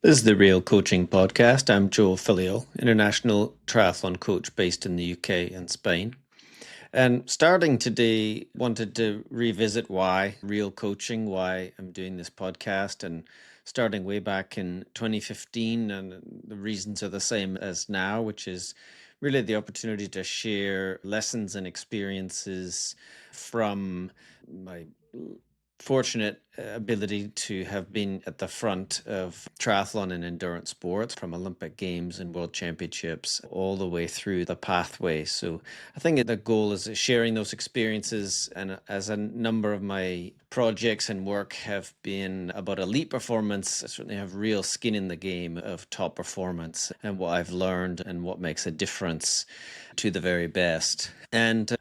This is the Real Coaching Podcast. I'm Joe Filliol, international triathlon coach based in the UK and Spain. And starting today, wanted to revisit why real coaching, why I'm doing this podcast, and starting way back in 2015, and the reasons are the same as now, which is really the opportunity to share lessons and experiences from my fortunate ability to have been at the front of triathlon and endurance sports from Olympic Games and World Championships all the way through the pathway. So I think the goal is sharing those experiences. And as a number of my projects and work have been about elite performance, I certainly have real skin in the game of top performance and what I've learned and what makes a difference to the very best. And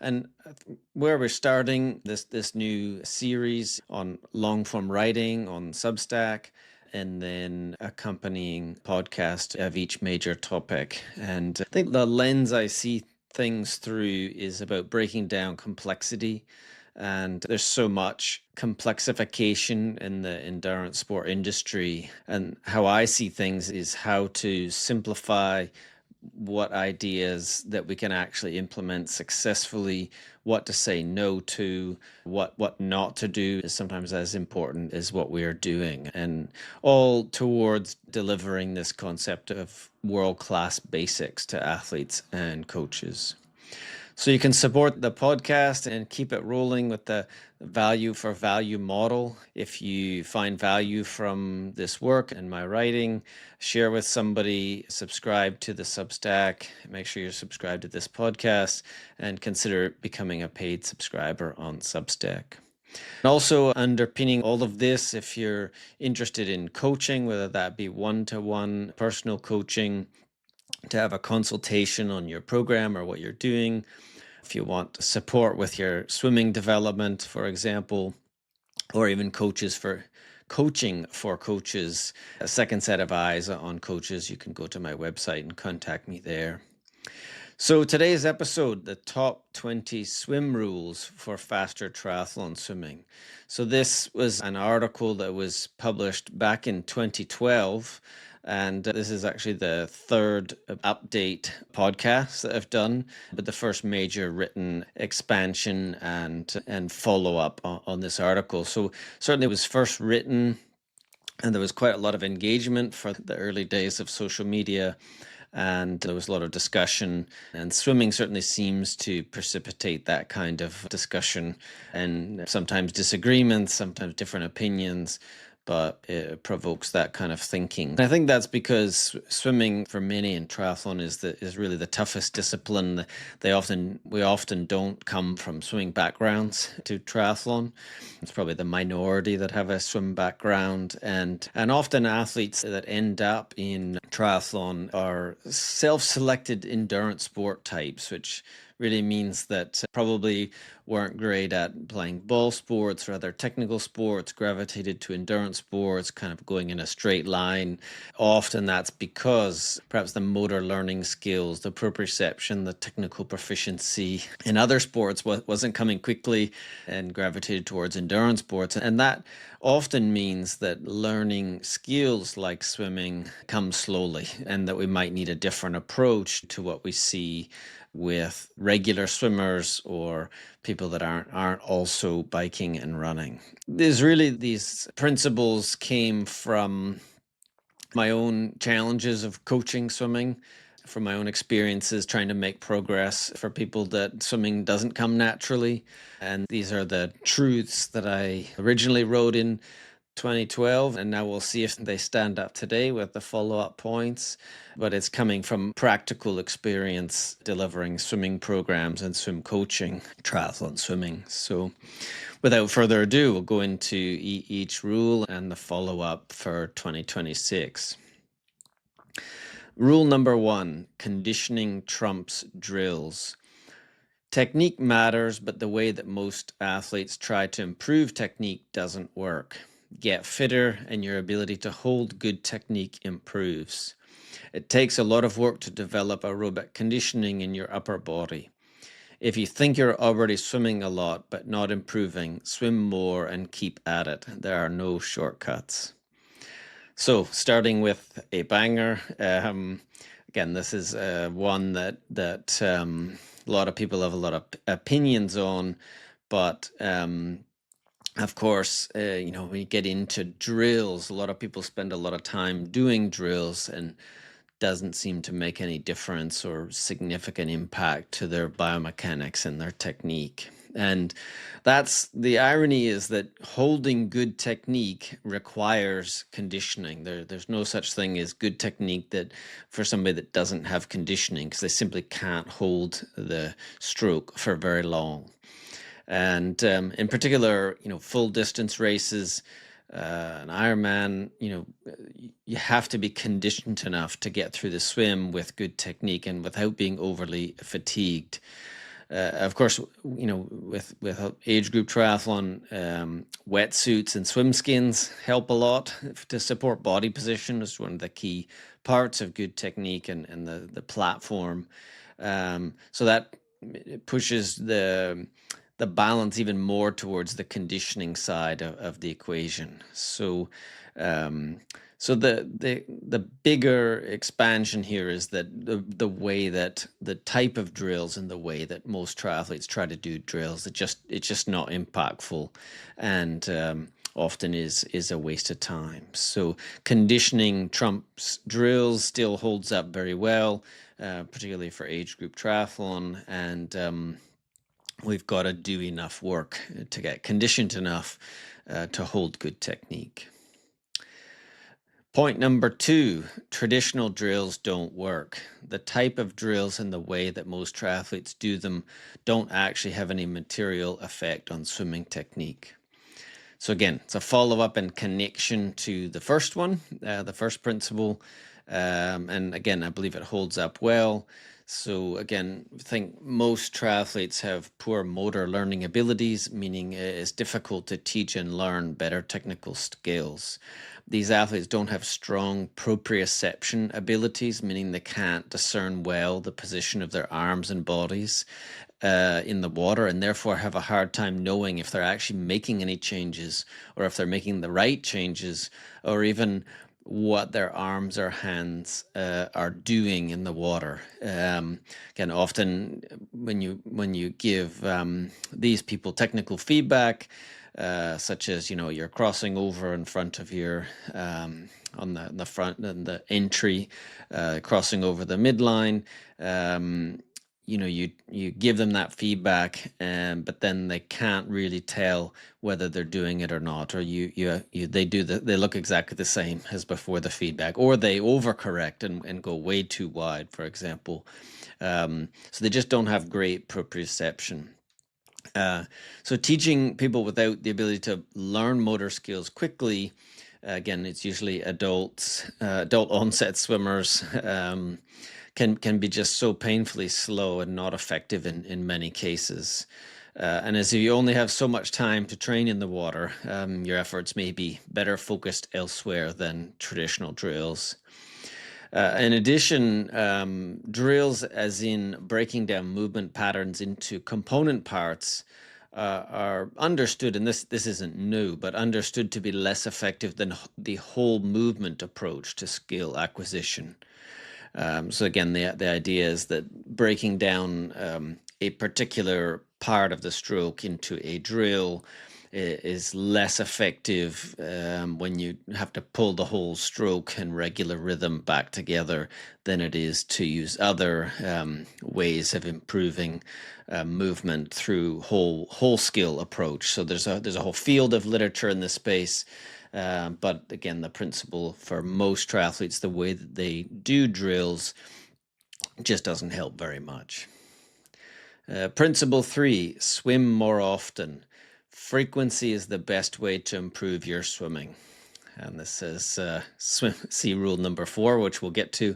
where we're starting this new series on long form writing on Substack, and then accompanying podcast of each major topic. And I think the lens I see things through is about breaking down complexity. And there's so much complexification in the endurance sport industry. And how I see things is how to simplify what ideas that we can actually implement successfully, what to say no to, what not to do is sometimes as important as what we are doing, and all towards delivering this concept of world-class basics to athletes and coaches. So you can support the podcast and keep it rolling with the value for value model. If you find value from this work and my writing, share with somebody, subscribe to the Substack, make sure you're subscribed to this podcast, and consider becoming a paid subscriber on Substack. And also underpinning all of this, if you're interested in coaching, whether that be one-to-one personal coaching, to have a consultation on your program or what you're doing, if you want support with your swimming development, for example, or even coaches for coaching for coaches, a second set of eyes on coaches, you can go to my website and contact me there. So today's episode, the top 20 swim rules for faster triathlon swimming. So this was an article that was published back in 2012. And this is actually the third update podcast that I've done, but the first major written expansion and follow up on this article. So certainly it was first written, and there was quite a lot of engagement for the early days of social media, and there was a lot of discussion, and swimming certainly seems to precipitate that kind of discussion, and sometimes disagreements, sometimes different opinions, but it provokes that kind of thinking. And I think that's because swimming for many in triathlon is really the toughest discipline. We often don't come from swimming backgrounds to triathlon. It's probably the minority that have a swim background, and often athletes that end up in triathlon are self-selected endurance sport types, which really means that probably weren't great at playing ball sports or other technical sports, gravitated to endurance sports, kind of going in a straight line. Often that's because perhaps the motor learning skills, the proprioception, the technical proficiency in other sports wasn't coming quickly, and gravitated towards endurance sports. And that often means that learning skills like swimming comes slowly, and that we might need a different approach to what we see with regular swimmers or people that aren't also biking and running. These principles came from my own challenges of coaching swimming, from my own experiences trying to make progress for people that swimming doesn't come naturally. And these are the truths that I originally wrote in 2012, and now we'll see if they stand up today with the follow-up points. But it's coming from practical experience delivering swimming programs and swim coaching, triathlon swimming. So without further ado, we'll go into each rule and the follow-up for 2026. Rule number 1, conditioning trumps drills. Technique matters, but the way that most athletes try to improve technique doesn't work. Get fitter, and your ability to hold good technique improves. It takes a lot of work to develop aerobic conditioning in your upper body. If you think you're already swimming a lot but not improving, swim more and keep at it. There are no shortcuts. So, starting with a banger, again, this is one that a lot of people have a lot of opinions on, but of course, when you get into drills, a lot of people spend a lot of time doing drills and doesn't seem to make any difference or significant impact to their biomechanics and their technique. And that's the irony, is that holding good technique requires conditioning. There's no such thing as good technique that for somebody that doesn't have conditioning, because they simply can't hold the stroke for very long. And in particular, full distance races, an Ironman, you have to be conditioned enough to get through the swim with good technique and without being overly fatigued. Of course, with age group triathlon, wetsuits and swim skins help a lot to support body position. Is one of the key parts of good technique and the platform. So that pushes the balance even more towards the conditioning side of the equation. So the bigger expansion here is that the way that the type of drills and the way that most triathletes try to do drills, it's just not impactful, and often is a waste of time. So conditioning trumps drills still holds up very well, particularly for age group triathlon, and we've got to do enough work to get conditioned enough to hold good technique. Point number 2, traditional drills don't work. The type of drills and the way that most triathletes do them don't actually have any material effect on swimming technique. So again, it's a follow-up and connection to the first one, the first principle. And again, I believe it holds up well. So again, I think most triathletes have poor motor learning abilities, meaning it's difficult to teach and learn better technical skills. These athletes don't have strong proprioception abilities, meaning they can't discern well the position of their arms and bodies in the water, and therefore have a hard time knowing if they're actually making any changes, or if they're making the right changes, or even what their arms or hands are doing in the water. Again, often when you give these people technical feedback, such as you're crossing over in front of your on the front and the entry, crossing over the midline. You give them that feedback, but then they can't really tell whether they're doing it or not, or they look exactly the same as before the feedback, or they overcorrect and go way too wide, for example. So they just don't have great proprioception. So teaching people without the ability to learn motor skills quickly, again, it's usually adult onset swimmers, can be just so painfully slow and not effective in many cases. And as you only have so much time to train in the water, your efforts may be better focused elsewhere than traditional drills. In addition, drills, as in breaking down movement patterns into component parts, are understood, and this isn't new, but understood to be less effective than the whole movement approach to skill acquisition. So again, the idea is that breaking down a particular part of the stroke into a drill is less effective when you have to pull the whole stroke and regular rhythm back together than it is to use other ways of improving movement through whole skill approach. So there's a whole field of literature in this space. But again, the principle for most triathletes, the way that they do drills, just doesn't help very much. Principle 3, swim more often. Frequency is the best way to improve your swimming. And this is see rule number 4, which we'll get to.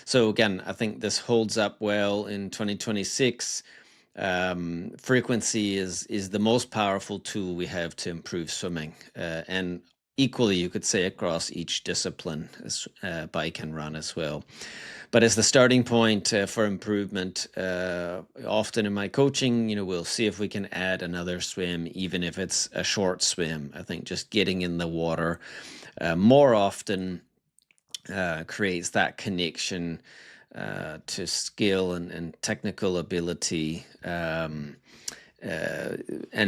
So again, I think this holds up well in 2026. Frequency is the most powerful tool we have to improve swimming. And equally, you could say, across each discipline, bike and run as well. But as the starting point for improvement, often in my coaching, we'll see if we can add another swim, even if it's a short swim. I think just getting in the water more often creates that connection to skill and technical ability. And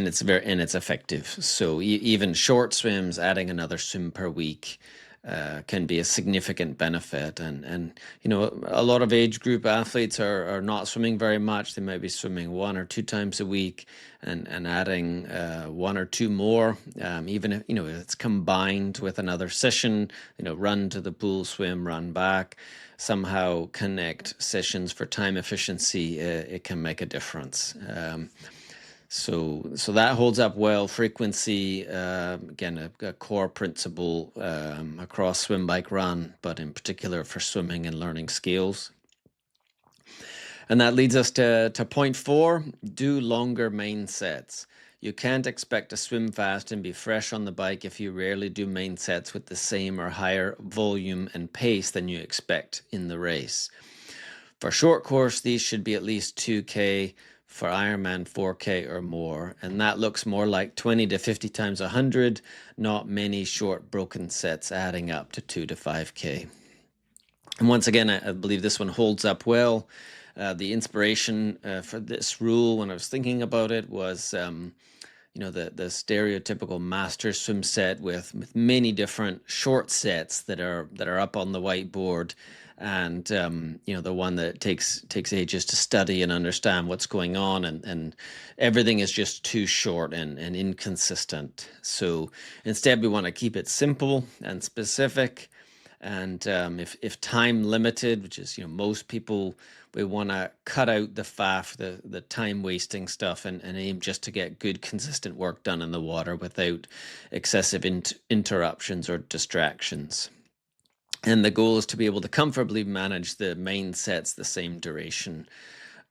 it's effective. So even short swims, adding another swim per week can be a significant benefit. And a lot of age group athletes are not swimming very much. They might be swimming 1 or 2 times a week, and adding 1 or 2 more, even if it's combined with another session. Run to the pool, swim, run back. Somehow connect sessions for time efficiency. It can make a difference. So that holds up well. Frequency, again, a core principle across swim, bike, run, but in particular for swimming and learning skills. And that leads us to point 4, do longer main sets. You can't expect to swim fast and be fresh on the bike if you rarely do main sets with the same or higher volume and pace than you expect in the race. For short course, these should be at least 2K. For Ironman, 4K or more, and that looks more like 20 to 50 times 100, not many short broken sets adding up to 2 to 5K. And once again, I believe this one holds up well. The inspiration for this rule, when I was thinking about it, was the stereotypical master swim set with many different short sets that are up on the whiteboard. And the one that takes ages to study and understand what's going on, and everything is just too short and inconsistent. So instead, we want to keep it simple and specific. And if time limited, which is most people, we want to cut out the faff, the time wasting stuff, and aim just to get good consistent work done in the water without excessive interruptions or distractions. And the goal is to be able to comfortably manage the main sets the same duration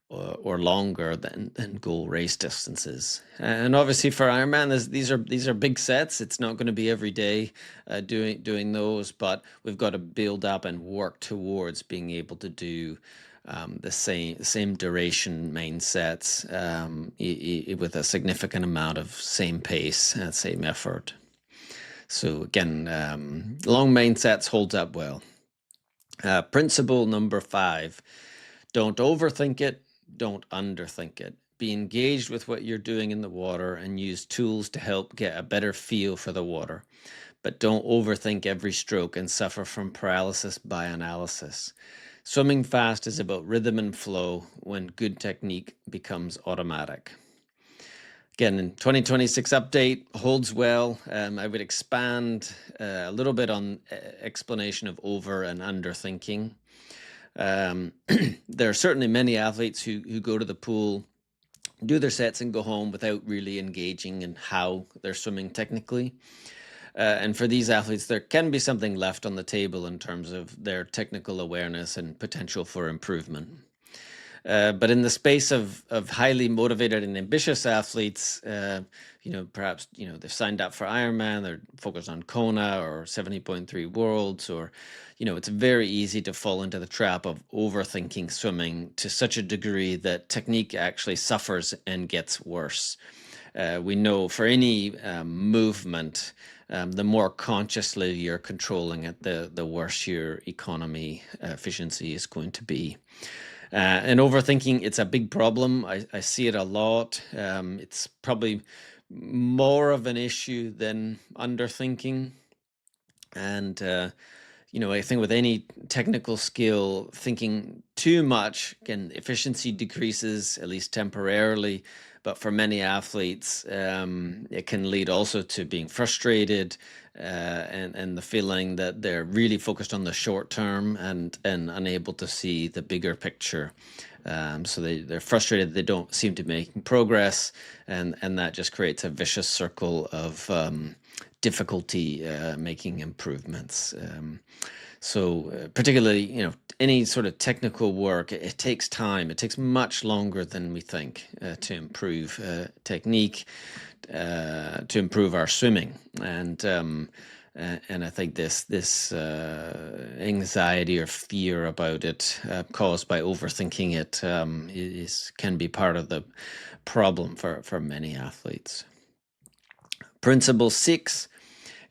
or longer than goal race distances. And obviously for Ironman, these are big sets. It's not going to be every day doing those, but we've got to build up and work towards being able to do the same duration main sets with a significant amount of same pace and same effort. So again, long main sets holds up well. Principle number 5, don't overthink it, don't underthink it. Be engaged with what you're doing in the water and use tools to help get a better feel for the water. But don't overthink every stroke and suffer from paralysis by analysis. Swimming fast is about rhythm and flow when good technique becomes automatic. Again, in 2026 update holds well. I would expand a little bit on explanation of over and under thinking. There are certainly many athletes who go to the pool, do their sets and go home without really engaging in how they're swimming technically. And for these athletes, there can be something left on the table in terms of their technical awareness and potential for improvement. But in the space of highly motivated and ambitious athletes, perhaps, they've signed up for Ironman, they're focused on Kona or 70.3 Worlds, or, it's very easy to fall into the trap of overthinking swimming to such a degree that technique actually suffers and gets worse. We know for any movement, the more consciously you're controlling it, the worse your economy efficiency is going to be. And overthinking, it's a big problem. I see it a lot. It's probably more of an issue than underthinking. And, I think with any technical skill, thinking too much, again, efficiency decreases, at least temporarily. But for many athletes, it can lead also to being frustrated and the feeling that they're really focused on the short term and unable to see the bigger picture. So they're frustrated they don't seem to be making progress, and that just creates a vicious circle of difficulty making improvements. So particularly, any sort of technical work, it takes time. It takes much longer than we think to improve technique, to improve our swimming. And And I think this anxiety or fear about it, caused by overthinking it, can be part of the problem for many athletes. Principle 6,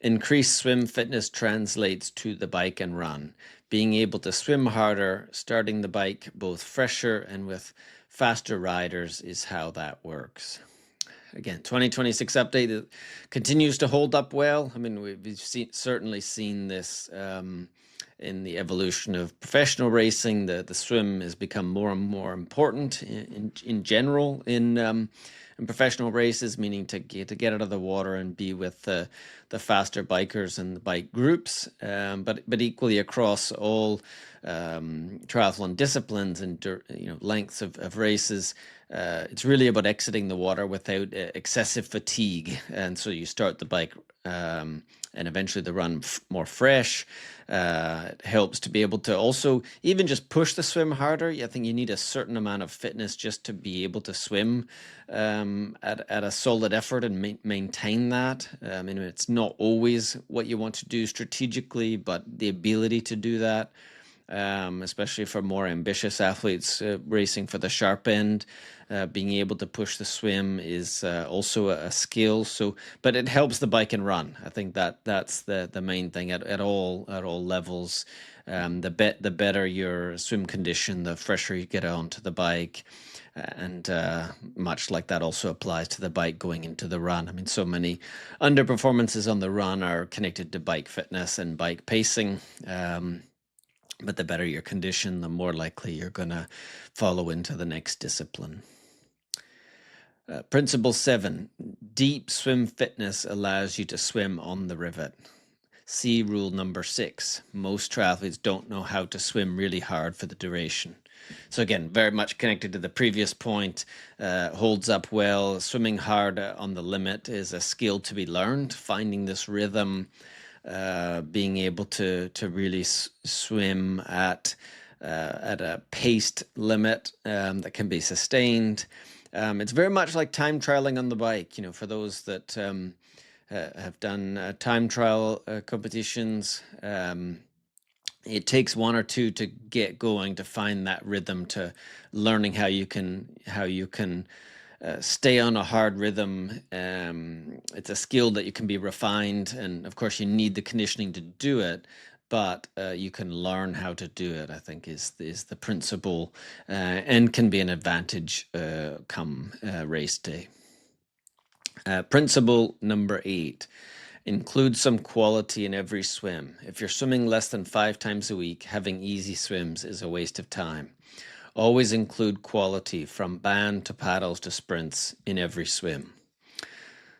increased swim fitness translates to the bike and run. Being able to swim harder, starting the bike both fresher and with faster riders is how that works. Again, 2026 update continues to hold up well. I mean, we've certainly seen this in the evolution of professional racing. The swim has become more and more important in general in professional races, meaning to get out of the water and be with the faster bikers and the bike groups, but equally across all triathlon disciplines and lengths of races. It's really about exiting the water without excessive fatigue, and so you start the bike and eventually the run more fresh. It helps to be able to also even just push the swim harder. I think you need a certain amount of fitness just to be able to swim at a solid effort and maintain that. I mean, it's not always what you want to do strategically, but the ability to do that, especially for more ambitious athletes racing for the sharp end. Being able to push the swim is also a skill. So, but it helps the bike and run. I think that's the main thing at all levels. The better your swim condition, the fresher you get onto the bike. And much like that also applies to the bike going into the run. I mean, so many underperformances on the run are connected to bike fitness and bike pacing. But the better your condition, the more likely you're going to follow into the next discipline. Principle 7, deep swim fitness allows you to swim on the rivet. See rule number 6. Most triathletes don't know how to swim really hard for the duration. So again, very much connected to the previous point, holds up well. Swimming hard on the limit is a skill to be learned. Finding this rhythm, being able to really swim at a paced limit that can be sustained. It's very much like time trialing on the bike. For those that have done time trial competitions, it takes one or two to get going, to find that rhythm, to learning how you can stay on a hard rhythm. It's a skill that you can be refined, and of course you need the conditioning to do it, but you can learn how to do it, I think is the principle, and can be an advantage come race day. Principle number 8. Include some quality in every swim. If you're swimming less than 5 times a week, having easy swims is a waste of time. Always include quality, from band to paddles to sprints, in every swim.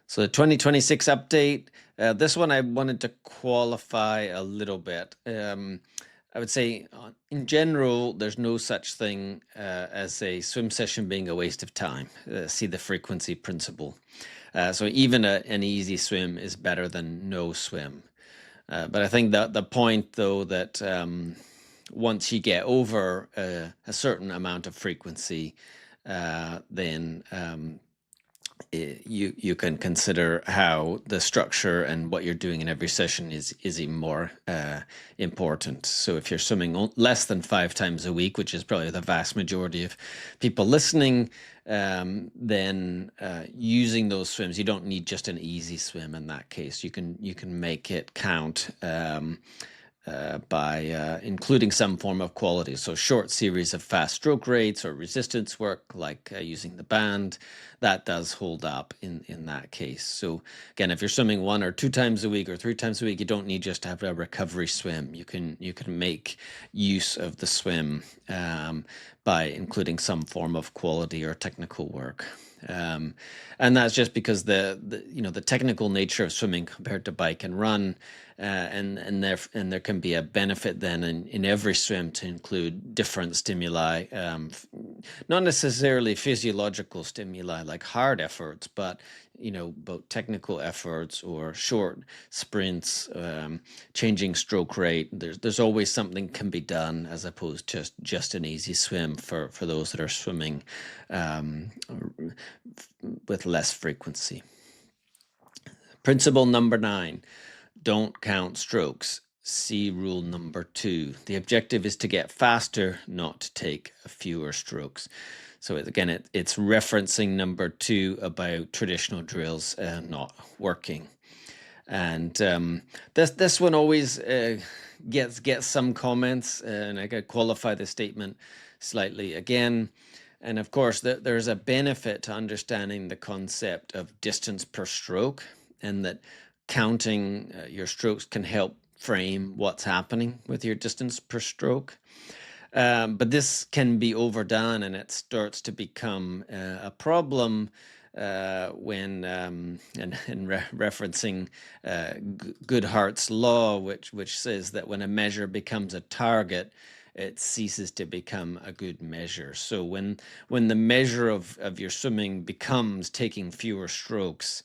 So the 2026 update, this one I wanted to qualify a little bit. I would say in general, there's no such thing as a swim session being a waste of time. See the frequency principle. So even an easy swim is better than no swim. But I think that the point, though, that once you get over a certain amount of frequency, then you can consider how the structure and what you're doing in every session is even more important. So if you're swimming less than 5 times a week, which is probably the vast majority of people listening, then using those swims, you don't need just an easy swim in that case. You can make it count by including some form of quality. So short series of fast stroke rates or resistance work, like using the band, that does hold up in that case. So again, if you're swimming 1 or 2 times a week or 3 times a week, you don't need just to have a recovery swim. You can make use of the swim by including some form of quality or technical work. And that's just because the technical nature of swimming compared to bike and run, and there can be a benefit then in every swim to include different stimuli, not necessarily physiological stimuli like hard efforts, but both technical efforts or short sprints, changing stroke rate. There's always something can be done as opposed to just an easy swim for those that are swimming with less frequency. Principle number 9. don't count strokes. See rule number 2. The objective is to get faster, not to take fewer strokes. So again, it's referencing number 2 about traditional drills not working. And this one always gets some comments, and I could qualify the statement slightly again. And of course, there's a benefit to understanding the concept of distance per stroke, and that counting your strokes can help frame what's happening with your distance per stroke. But this can be overdone, and it starts to become a problem when referencing Goodhart's law, which says that when a measure becomes a target, it ceases to become a good measure. So when the measure of your swimming becomes taking fewer strokes,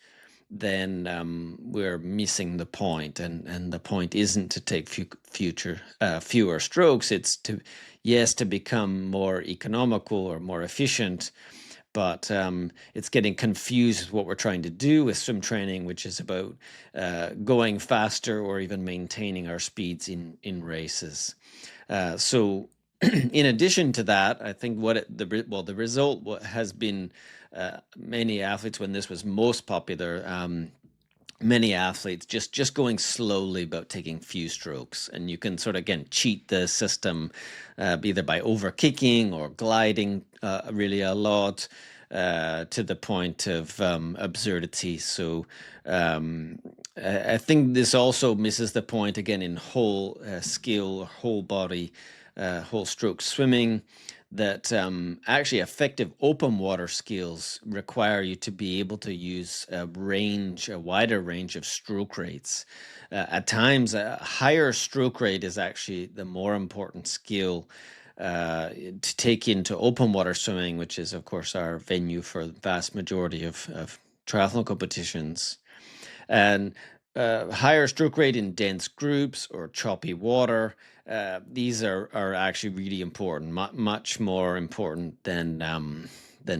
then we're missing the point, and the point isn't to take fewer strokes. It's to become more economical or more efficient, but it's getting confused with what we're trying to do with swim training, which is about going faster or even maintaining our speeds in races. So in addition to that, I think the result has been many athletes, when this was most popular, many athletes just going slowly about taking few strokes. And you can sort of, again, cheat the system either by over kicking or gliding really a lot to the point of absurdity. So I think this also misses the point, again, in whole skill, whole body, whole stroke swimming, that actually effective open water skills require you to be able to use a wider range of stroke rates. At times, a higher stroke rate is actually the more important skill to take into open water swimming, which is, of course, our venue for the vast majority of triathlon competitions. And higher stroke rate in dense groups or choppy water, these are actually really important, much more important than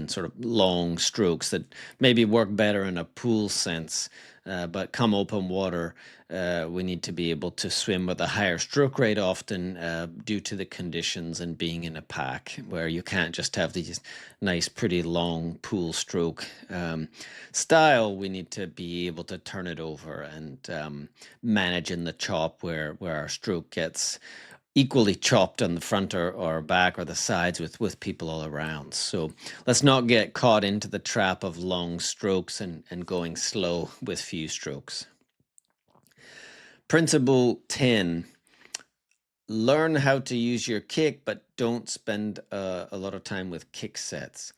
sort of long strokes that maybe work better in a pool sense. But come open water, we need to be able to swim with a higher stroke rate often due to the conditions and being in a pack, where you can't just have these nice, pretty long pool stroke style. We need to be able to turn it over and manage in the chop where our stroke gets equally chopped on the front or back or the sides with people all around. So let's not get caught into the trap of long strokes and going slow with few strokes. Principle 10, learn how to use your kick, but don't spend a lot of time with kick sets.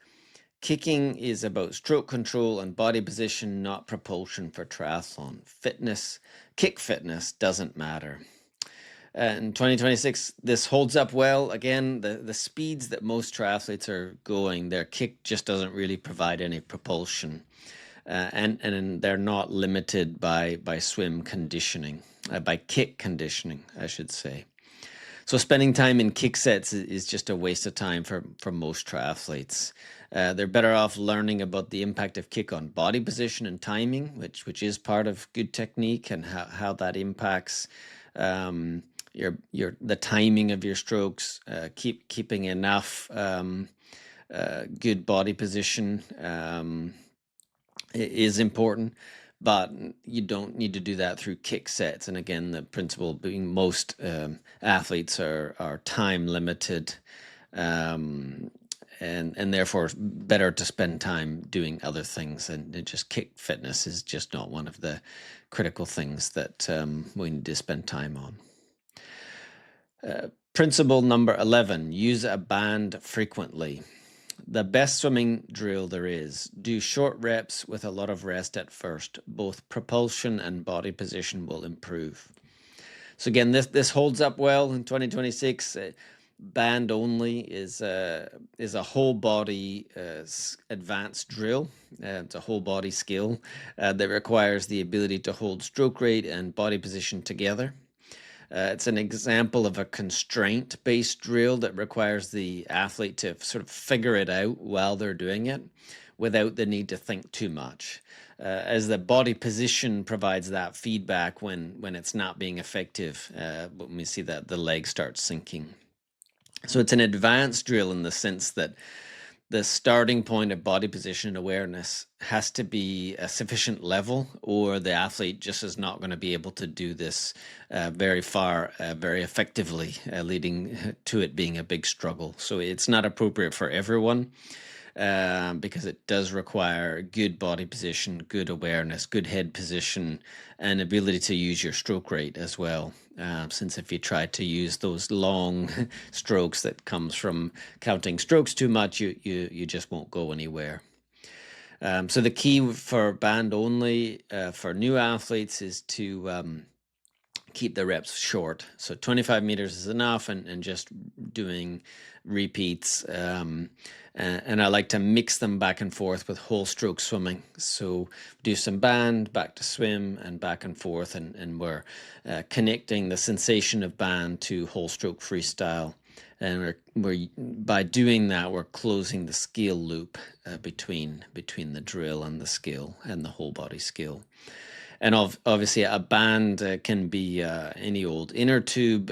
Kicking is about stroke control and body position, not propulsion for triathlon. Kick fitness doesn't matter. In 2026, this holds up well. Again, the speeds that most triathletes are going, their kick just doesn't really provide any propulsion. And they're not limited by swim conditioning, by kick conditioning, I should say. So spending time in kick sets is just a waste of time for most triathletes. They're better off learning about the impact of kick on body position and timing, which is part of good technique, and how that impacts the timing of your strokes, keeping enough good body position is important, but you don't need to do that through kick sets. And again, the principle being most athletes are time limited, and therefore better to spend time doing other things. And just kick fitness is just not one of the critical things that we need to spend time on. Principle number 11, use a band frequently. The best swimming drill there is. Do short reps with a lot of rest at first. Both propulsion and body position will improve. So again, this holds up well in 2026. Band only is a whole body advanced drill. It's a whole body skill that requires the ability to hold stroke rate and body position together. It's an example of a constraint-based drill that requires the athlete to sort of figure it out while they're doing it without the need to think too much. as the body position provides that feedback when it's not being effective, when we see that the leg starts sinking. So it's an advanced drill in the sense that the starting point of body position awareness has to be a sufficient level, or the athlete just is not going to be able to do this very far, very effectively, leading to it being a big struggle. So it's not appropriate for everyone. Because it does require good body position, good awareness, good head position, and ability to use your stroke rate as well. Since if you try to use those long strokes that comes from counting strokes too much, you just won't go anywhere. So the key for band only for new athletes is to keep the reps short. So 25 meters is enough, and just doing repeats. And I like to mix them back and forth with whole stroke swimming. So do some band, back to swim, and back and forth. And we're connecting the sensation of band to whole stroke freestyle. And we're by doing that, we're closing the skill loop between the drill and the skill and the whole body skill. And obviously, a band can be any old inner tube.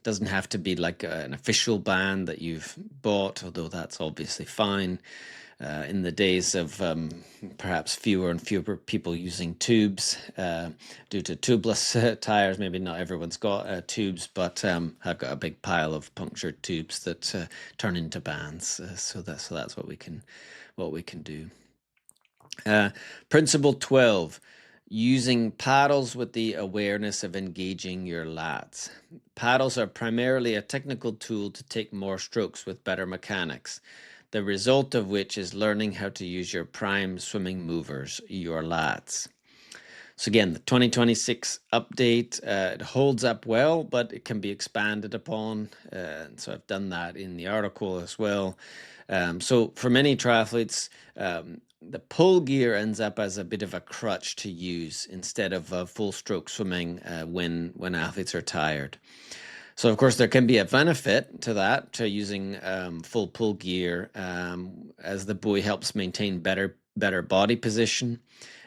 Doesn't have to be like an official band that you've bought, although that's obviously fine. In the days of perhaps fewer and fewer people using tubes due to tubeless tires, maybe not everyone's got tubes, but I've got a big pile of punctured tubes that turn into bands. So that's what we can do. Principle 12. Using paddles with the awareness of engaging your lats. Paddles are primarily a technical tool to take more strokes with better mechanics, the result of which is learning how to use your prime swimming movers, your lats. So again, the 2026 update, it holds up well, but it can be expanded upon. So I've done that in the article as well. So for many triathletes, the pull gear ends up as a bit of a crutch to use instead of full stroke swimming when athletes are tired. So, of course, there can be a benefit to that, to using full pull gear, as the buoy helps maintain better body position,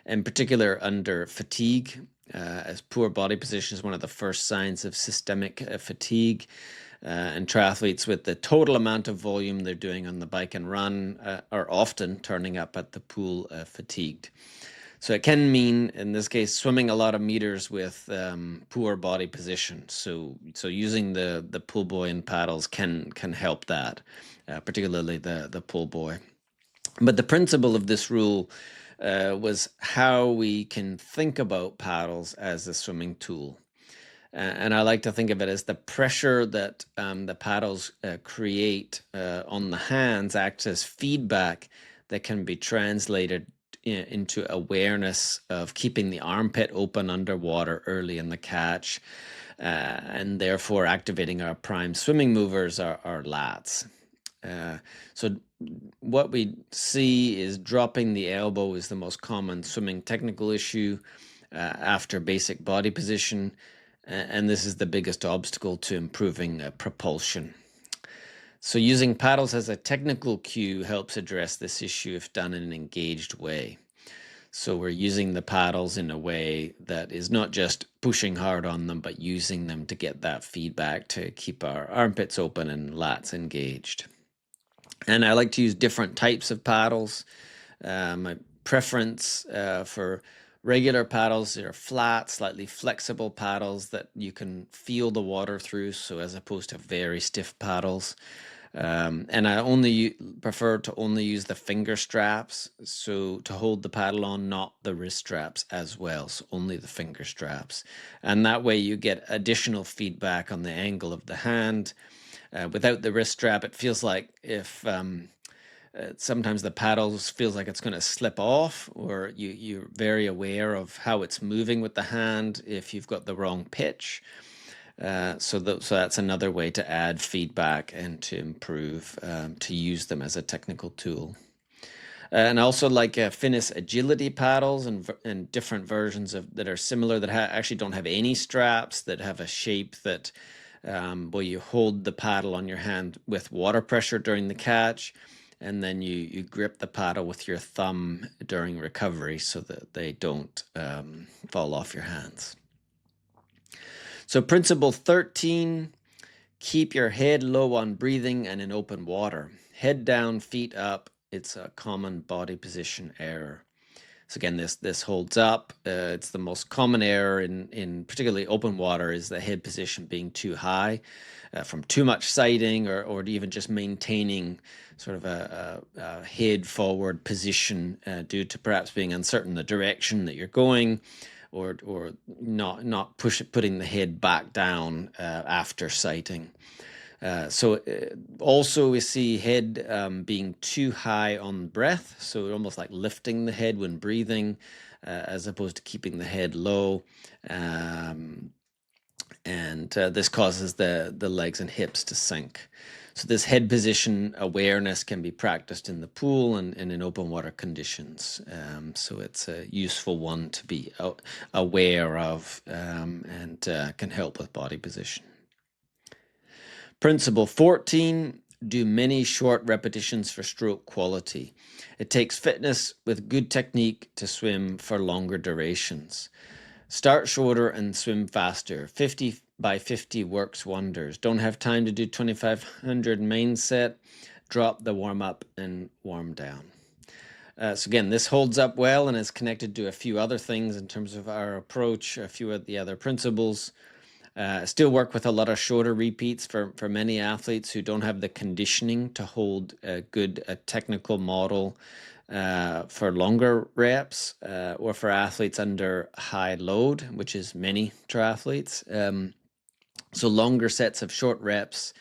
in particular under fatigue, as poor body position is one of the first signs of systemic fatigue. And triathletes with the total amount of volume they're doing on the bike and run are often turning up at the pool fatigued. So it can mean, in this case, swimming a lot of meters with poor body position. So using the pull buoy and paddles can help that, particularly the pull buoy. But the principle of this rule was how we can think about paddles as a swimming tool. And I like to think of it as the pressure that the paddles create on the hands acts as feedback that can be translated into awareness of keeping the armpit open underwater early in the catch, and therefore activating our prime swimming movers, our lats. So what we see is dropping the elbow is the most common swimming technical issue after basic body position. And this is the biggest obstacle to improving propulsion. So using paddles as a technical cue helps address this issue if done in an engaged way. So we're using the paddles in a way that is not just pushing hard on them, but using them to get that feedback to keep our armpits open and lats engaged. And I like to use different types of paddles. My preference for regular paddles are flat, slightly flexible paddles that you can feel the water through, so as opposed to very stiff paddles. And I prefer to only use the finger straps, so to hold the paddle on, not the wrist straps as well, so only the finger straps. And that way you get additional feedback on the angle of the hand. Without the wrist strap, it feels like if sometimes the paddles feels like it's going to slip off, or you're very aware of how it's moving with the hand if you've got the wrong pitch. So that's another way to add feedback and to improve, to use them as a technical tool. And I also like Finnis agility paddles and different versions that are similar, that actually don't have any straps, that have a shape that where you hold the paddle on your hand with water pressure during the catch. and then you grip the paddle with your thumb during recovery so that they don't fall off your hands. So principle 13, keep your head low on breathing and in open water. Head down, feet up. It's a common body position error. So again, this holds up. It's the most common error in particularly open water is the head position being too high from too much sighting or even just maintaining sort of a head forward position due to perhaps being uncertain the direction that you're going or not putting the head back down after sighting. Also we see head being too high on breath, so almost like lifting the head when breathing, as opposed to keeping the head low. This causes the legs and hips to sink. So this head position awareness can be practiced in the pool and in open water conditions. So it's a useful one to be aware of and can help with body position. Principle 14, do many short repetitions for stroke quality. It takes fitness with good technique to swim for longer durations. Start shorter and swim faster. 50 by 50 works wonders. Don't have time to do 2500 main set, drop the warm up and warm down. So again, this holds up well and is connected to a few other things in terms of our approach, a few of the other principles. Still work with a lot of shorter repeats for many athletes who don't have the conditioning to hold a good technical model for longer reps or for athletes under high load, which is many triathletes. So longer sets of short reps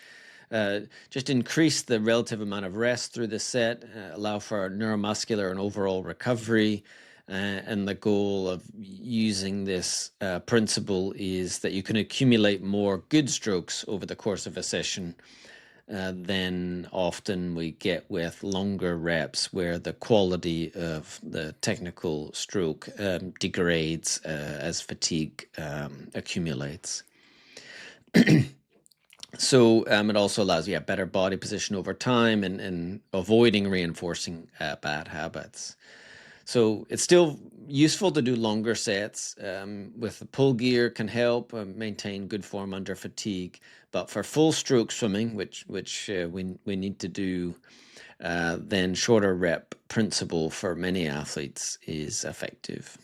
just increase the relative amount of rest through the set, allow for neuromuscular and overall recovery. And the goal of using this principle is that you can accumulate more good strokes over the course of a session than often we get with longer reps where the quality of the technical stroke degrades as fatigue accumulates. So it also allows you better body position over time and avoiding reinforcing bad habits. So it's still useful to do longer sets with the pull gear can help maintain good form under fatigue. But for full stroke swimming, which we need to do, then shorter rep principle for many athletes is effective.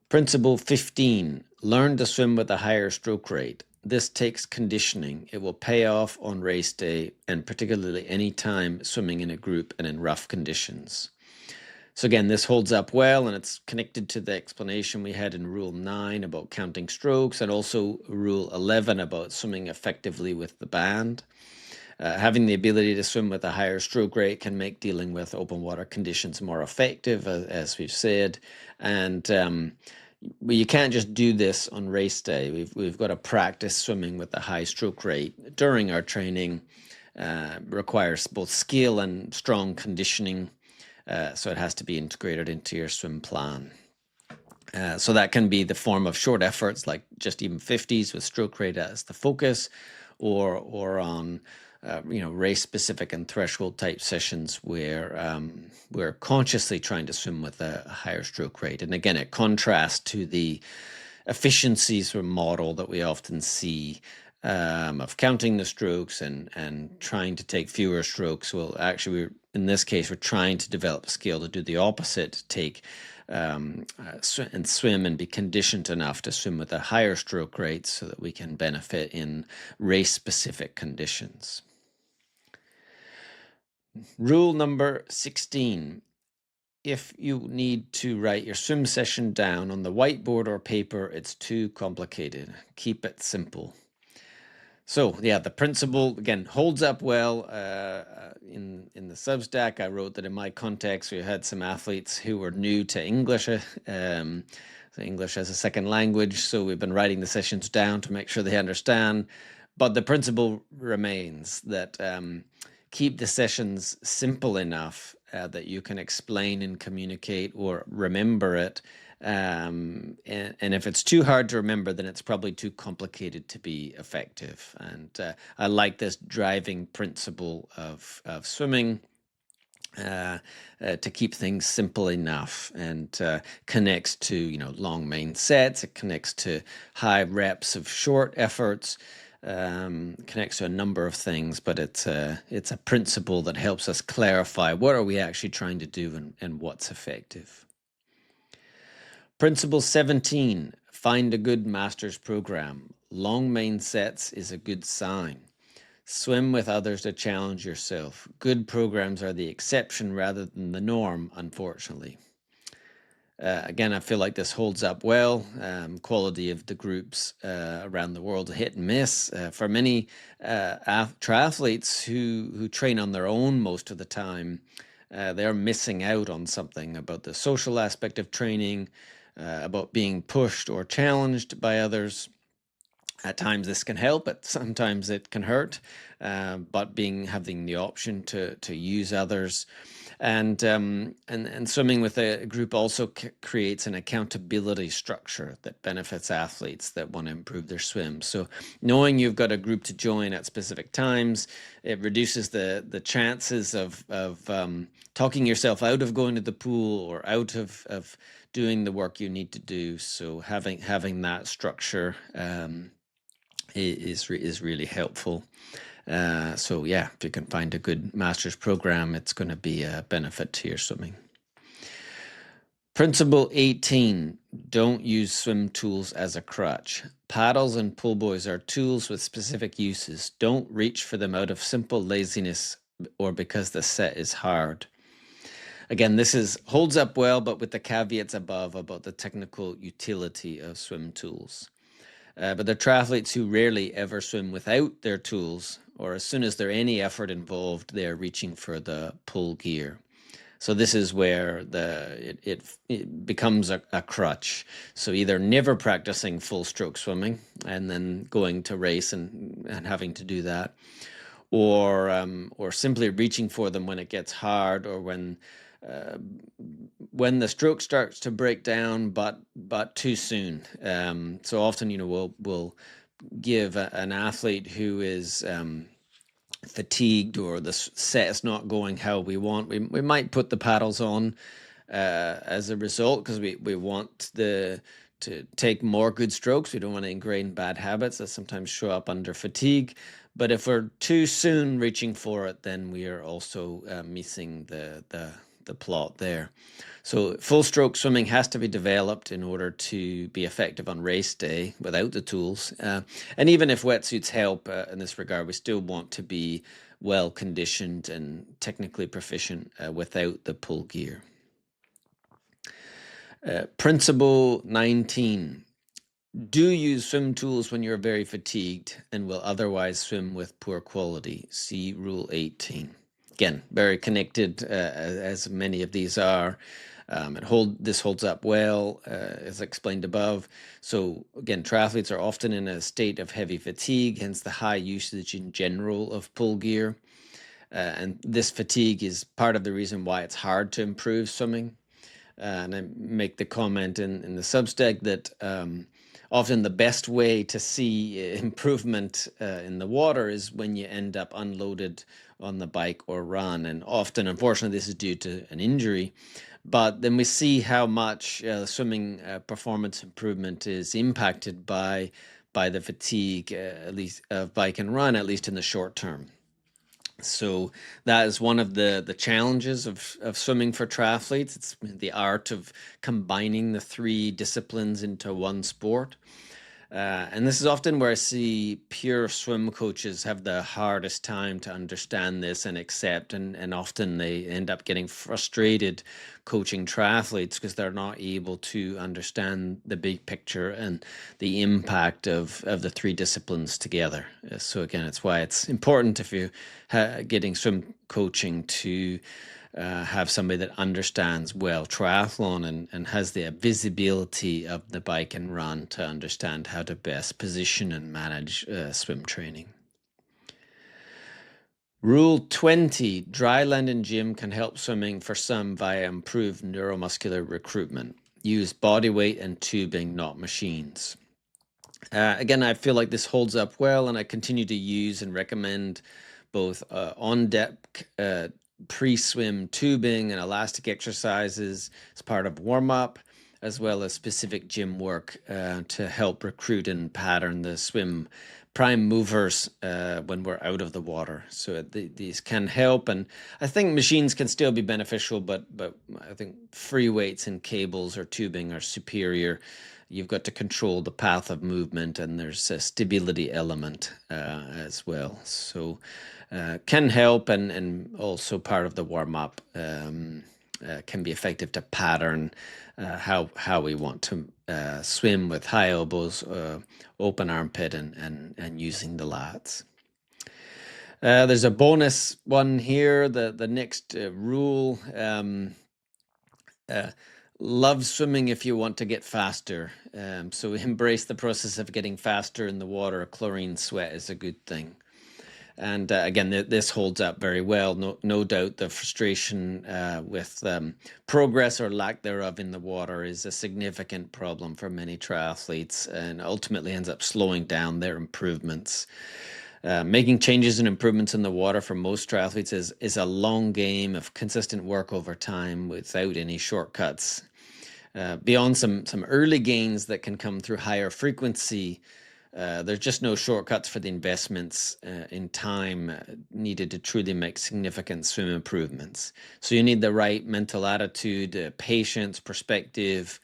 Principle 15, learn to swim with a higher stroke rate. This takes conditioning. It will pay off on race day and particularly any time swimming in a group and in rough conditions. So again, this holds up well, and it's connected to the explanation we had in Rule 9 about counting strokes and also Rule 11 about swimming effectively with the band. Having the ability to swim with a higher stroke rate can make dealing with open water conditions more effective, as we've said. And you can't just do this on race day. We've got to practice swimming with a high stroke rate during our training. Requires both skill and strong conditioning. So it has to be integrated into your swim plan. So that can be the form of short efforts, like just even 50s with stroke rate as the focus, or on race specific and threshold type sessions where we're consciously trying to swim with a higher stroke rate. And again, it contrasts to the efficiencies or model that we often see of counting the strokes and trying to take fewer strokes. Well, actually, in this case, we're trying to develop a skill to do the opposite, to take and swim and be conditioned enough to swim with a higher stroke rate so that we can benefit in race-specific conditions. Rule number 16. If you need to write your swim session down on the whiteboard or paper, it's too complicated. Keep it simple. So the principle, again, holds up well. In the Substack, I wrote that in my context, we had some athletes who were new to English, so English as a second language. So we've been writing the sessions down to make sure they understand. But the principle remains that keep the sessions simple enough that you can explain and communicate or remember it And if it's too hard to remember, then it's probably too complicated to be effective. And I like this driving principle of swimming, to keep things simple enough, and connects to long main sets. It connects to high reps of short efforts. Connects to a number of things, but it's a principle that helps us clarify what are we actually trying to do, and what's effective. Principle 17, find a good master's program. Long main sets is a good sign. Swim with others to challenge yourself. Good programs are the exception rather than the norm, unfortunately. Again, I feel like this holds up well. Quality of the groups around the world hit and miss. For many triathletes who train on their own most of the time, they're missing out on something about the social aspect of training, about being pushed or challenged by others. At times this can help, but sometimes it can hurt. But having the option to use others, and swimming with a group also creates an accountability structure that benefits athletes that want to improve their swim. So knowing you've got a group to join at specific times, it reduces the chances of talking yourself out of going to the pool, or out of doing the work you need to do. So having that structure is really helpful. So yeah, if you can find a good master's program, it's going to be a benefit to your swimming. Principle 18, don't use swim tools as a crutch. Paddles and pull buoys are tools with specific uses. Don't reach for them out of simple laziness or because the set is hard. Again, this holds up well, but with the caveats above about the technical utility of swim tools. But the triathletes who rarely ever swim without their tools, or as soon as there's any effort involved, they're reaching for the pull gear. So this is where it becomes a crutch. So either never practicing full stroke swimming and then going to race and having to do that, or simply reaching for them when it gets hard, or when the stroke starts to break down, but too soon. So often, we'll give an athlete who is fatigued, or the set is not going how we want. We might put the paddles on as a result, because we want to take more good strokes. We don't want to ingrain bad habits that sometimes show up under fatigue. But if we're too soon reaching for it, then we are also missing the plot there. So full stroke swimming has to be developed in order to be effective on race day without the tools. And even if wetsuits help in this regard, we still want to be well conditioned and technically proficient without the pull gear. Principle 19. Do use swim tools when you're very fatigued and will otherwise swim with poor quality. See Rule 18. Again, very connected, as many of these are. This holds up well, as explained above. So again, triathletes are often in a state of heavy fatigue, hence the high usage in general of pull gear. And this fatigue is part of the reason why it's hard to improve swimming. And I make the comment in the Substack that often the best way to see improvement in the water is when you end up unloaded on the bike or run. And often, unfortunately, this is due to an injury. But then we see how much swimming performance improvement is impacted by the fatigue, at least of bike and run, at least in the short term. So that is one of the challenges of swimming for triathletes. It's the art of combining the three disciplines into one sport. And this is often where I see pure swim coaches have the hardest time to understand this and accept, and often they end up getting frustrated coaching triathletes because they're not able to understand the big picture and the impact of the three disciplines together. So again, it's why it's important, if you're getting swim coaching, to have somebody that understands well triathlon and has the visibility of the bike and run to understand how to best position and manage swim training. Rule 20, dryland and gym can help swimming for some via improved neuromuscular recruitment. use body weight and tubing, not machines. Again, I feel like this holds up well, and I continue to use and recommend both on-deck pre-swim tubing and elastic exercises as part of warm-up, as well as specific gym work to help recruit and pattern the swim prime movers when we're out of the water. So these can help, and I think machines can still be beneficial, but I think free weights and cables or tubing are superior. You've got to control the path of movement, and there's a stability element as well. So can help, and also part of the warm-up can be effective to pattern how we want to swim with high elbows, open armpit, and using the lats. There's a bonus one here. The next rule. Love swimming if you want to get faster. So embrace the process of getting faster in the water. A chlorine sweat is a good thing. And again, this holds up very well. No doubt the frustration with progress or lack thereof in the water is a significant problem for many triathletes, and ultimately ends up slowing down their improvements. Making changes and improvements in the water for most triathletes is a long game of consistent work over time without any shortcuts. Beyond some early gains that can come through higher frequency, there's just no shortcuts for the investments in time needed to truly make significant swim improvements. So you need the right mental attitude, patience, perspective,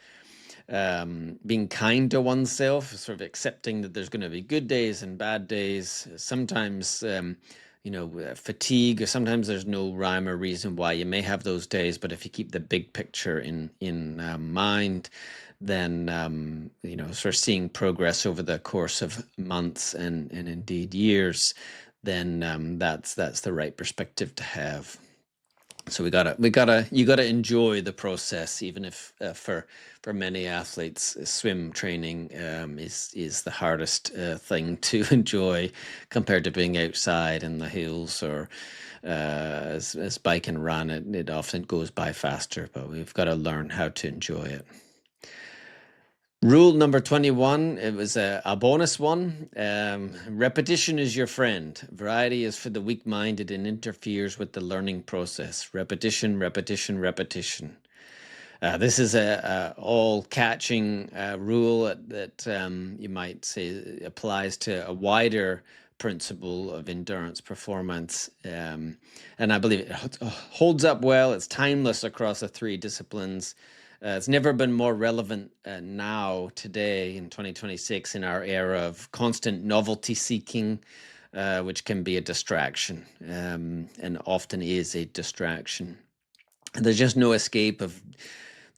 being kind to oneself, sort of accepting that there's going to be good days and bad days. Sometimes, fatigue, or sometimes there's no rhyme or reason why you may have those days. But if you keep the big picture in mind, then sort of seeing progress over the course of months and indeed years, then that's the right perspective to have. So you gotta enjoy the process, even if for many athletes, swim training is the hardest thing to enjoy compared to being outside in the hills, or as bike and run. It often goes by faster, but we've got to learn how to enjoy it. Rule number 21, it was a bonus one. Repetition is your friend. Variety is for the weak-minded and interferes with the learning process. Repetition, repetition, repetition. This is a all-catching rule that you might say applies to a wider principle of endurance performance. And I believe it holds up well. It's timeless across the three disciplines. It's never been more relevant today in 2026, in our era of constant novelty seeking, which can be a distraction, and often is a distraction. And there's just no escape of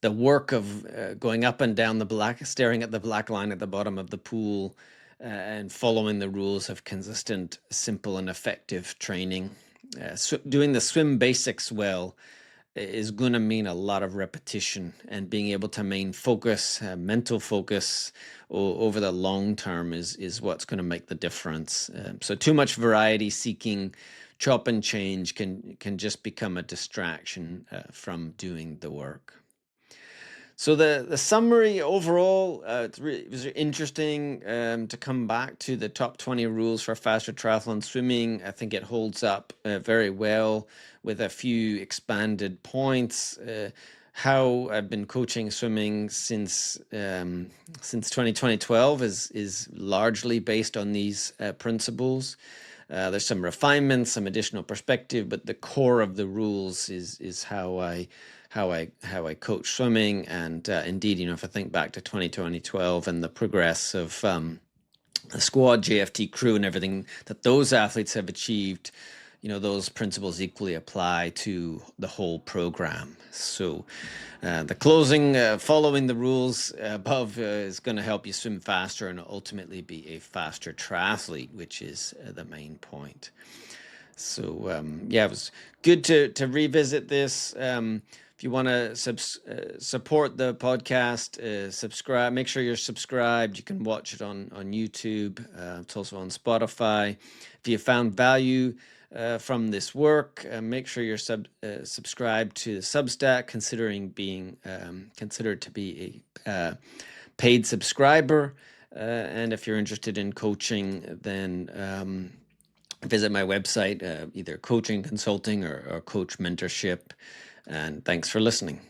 the work of going up and down staring at the black line at the bottom of the pool, and following the rules of consistent, simple, and effective training. Doing the swim basics well is going to mean a lot of repetition, and being able to maintain focus, mental focus over the long term is what's going to make the difference. So too much variety seeking, chop and change can just become a distraction from doing the work. So the summary overall, it was interesting to come back to the top 20 rules for faster triathlon swimming. I think it holds up very well, with a few expanded points. How I've been coaching swimming since 2012 is largely based on these principles. There's some refinements, some additional perspective, but the core of the rules is how I coach swimming. And indeed, if I think back to 2012 and the progress of the squad, JFT crew, and everything that those athletes have achieved, those principles equally apply to the whole program. So the closing, following the rules above, is going to help you swim faster and ultimately be a faster triathlete, which is the main point. So it was good to revisit this. If you want to support the podcast, subscribe. Make sure you're subscribed. You can watch it on YouTube. It's also on Spotify. If you found value from this work, make sure you're subscribed to the Substack, considering being considered to be a paid subscriber. And if you're interested in coaching, then visit my website, either coaching, consulting, or coach mentorship. And thanks for listening.